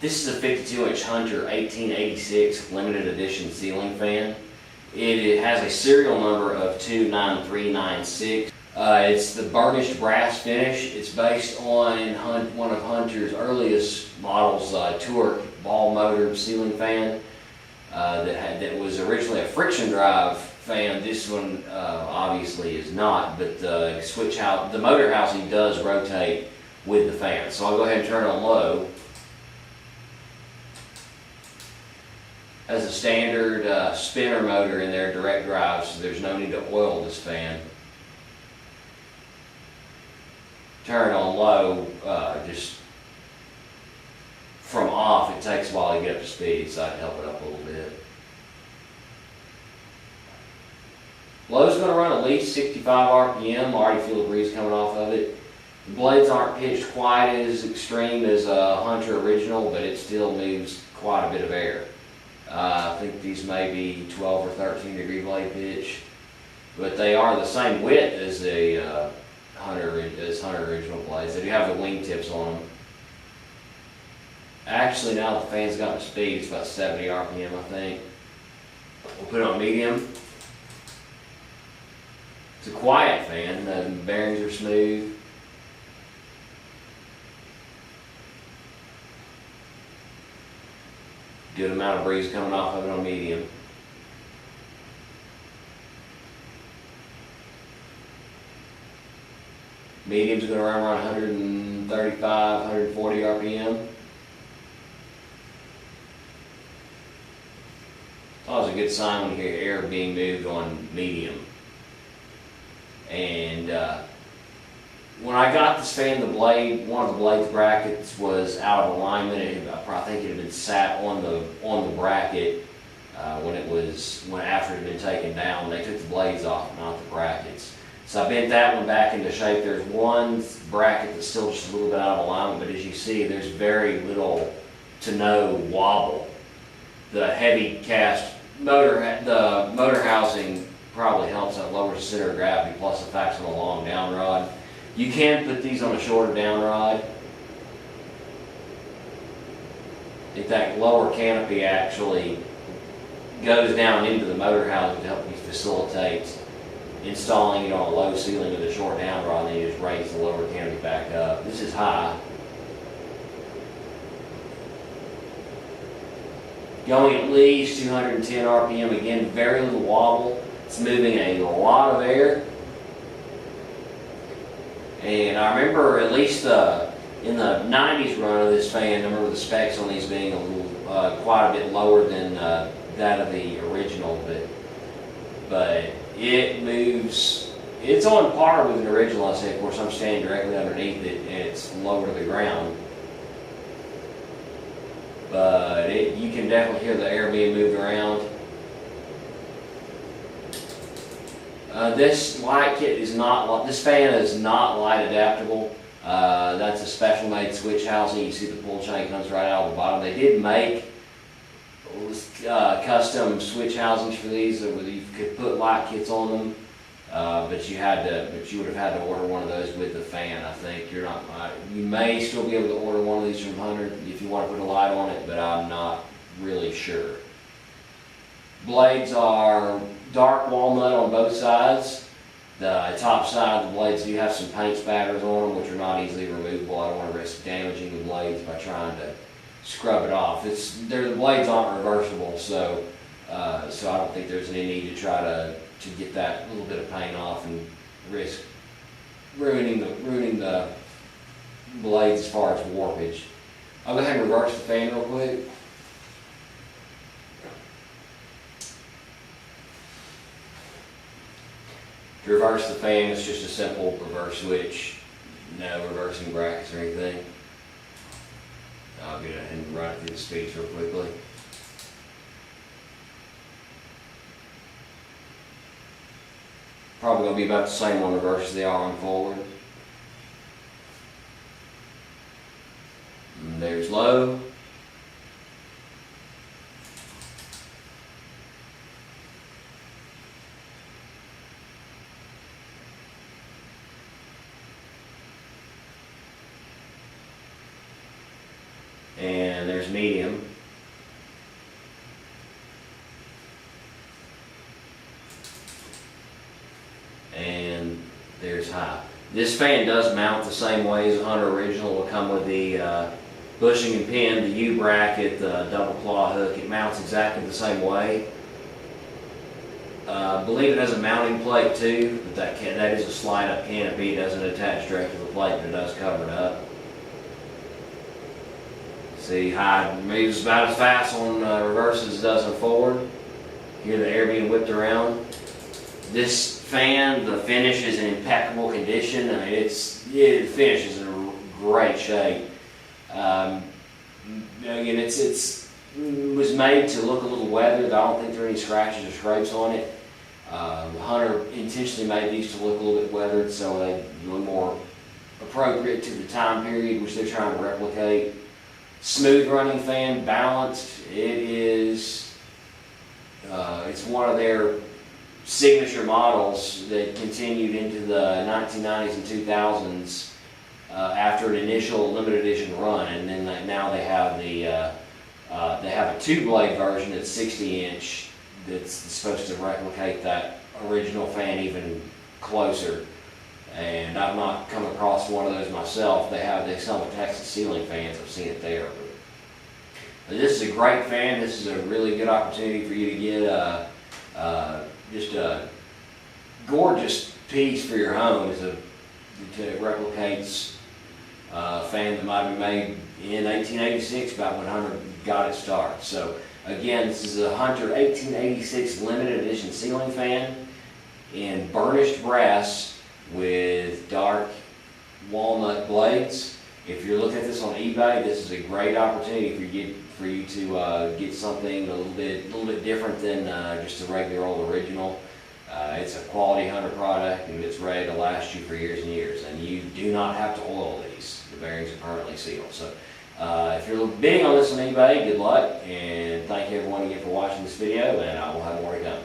This is a 52-inch Hunter 1886 limited edition ceiling fan. It has a serial number of 29396. It's the burnished brass finish. It's based on one of Hunter's earliest models, Torque ball motor ceiling fan that was originally a friction drive fan. This one obviously is not, but the motor housing does rotate with the fan. So I'll go ahead and turn it on low. Has a standard spinner motor in there, direct drive, so there's no need to oil this fan. Turn it on low, just from off, it takes a while to get up to speed, so I'd help it up a little bit. Low's going to run at least 65 RPM. I already feel the breeze coming off of it. The blades aren't pitched quite as extreme as a Hunter original, but it still moves quite a bit of air. I think these may be 12 or 13 degree blade pitch, but they are the same width as the Hunter original blades. They do have the wingtips on them. Actually, now the fan's gotten speed, it's about 70 RPM, I think. We'll put it on medium. It's a quiet fan. The bearings are smooth. Good amount of breeze coming off of it on medium. Medium's going to run around 135, 140 RPM. Always a good sign when you hear air being moved on medium. And when I got this fan, one of the blades brackets was out of alignment. I think it had been sat on the bracket after it had been taken down. They took the blades off, not the brackets. So I bent that one back into shape. There's one bracket that's still just a little bit out of alignment, but as you see, there's very little to no wobble. The heavy cast motor, the motor housing probably helps that lower center of gravity, plus the fact it's on a long down rod. You can put these on a shorter down rod. If that lower canopy actually goes down into the motor housing to help you facilitate installing it on a low ceiling with a short down rod, and then you just raise the lower canopy back up. This is high. Going at least 210 RPM, again, very little wobble. It's moving a lot of air. And I remember at least in the 90s run of this fan, I remember the specs on these being a little, quite a bit lower than that of the original, but it moves, it's on par with an original, I say. Of course, I'm standing directly underneath it and it's lower to the ground. But you can definitely hear the air being moved around. This light kit is not, this fan is not light adaptable. That's a special made switch housing. You see the pull chain comes right out of the bottom. They did make custom switch housings for these where you could put light kits on them, but you would have had to order one of those with the fan. I think you may still be able to order one of these from Hunter if you want to put a light on it, but I'm not really sure. Blades are dark walnut on both sides. The top side of the blades do have some paint spatters on them, which are not easily removable. I don't want to risk damaging the blades by trying to scrub it off. The blades aren't reversible, so I don't think there's any need to try to get that little bit of paint off and risk ruining the blades as far as warpage. I'll go ahead and reverse the fan real quick. To reverse the fan, it's just a simple reverse switch, no reversing brackets or anything. I'll get ahead and run it through the speeds real quickly. Probably going to be about the same on reverse as they are on forward. And there's low. And there's there's medium. And there's high. This fan does mount the same way as a Hunter Original. It will come with the bushing and pin, the U bracket, the double claw hook. It mounts exactly the same way. I believe it has a mounting plate too, but that is a slide up canopy. It doesn't attach direct to the plate, but it does cover it up. See, high moves about as fast on reverse as it does on forward. Hear the air being whipped around. This fan, the finish is in impeccable condition. I mean, the finish is in great shape. Again, it was made to look a little weathered. I don't think there are any scratches or scrapes on it. Hunter intentionally made these to look a little bit weathered, so they're a little more appropriate to the time period which they're trying to replicate. Smooth running fan, balanced. It's one of their signature models that continued into the 1990s and 2000s after an initial limited edition run, and then now they have a two-blade version that's 60-inch that's supposed to replicate that original fan even closer. And I've not come across one of those myself. They sell the Texas ceiling fans. I've seen it there. But this is a great fan. This is a really good opportunity for you to get just a gorgeous piece for your home. It replicates a fan that might have been made in 1886, about when Hunter got its start. So again, this is a Hunter 1886 limited edition ceiling fan in burnished brass with dark walnut blades. If you're looking at this on eBay, this is a great opportunity for you to get something a little bit different than just a regular old original. It's a quality Hunter product, and it's ready to last you for years and years. And you do not have to oil these. The bearings are permanently sealed. So if you're bidding on this on eBay, good luck, and thank you everyone again for watching this video, and I will have more to come.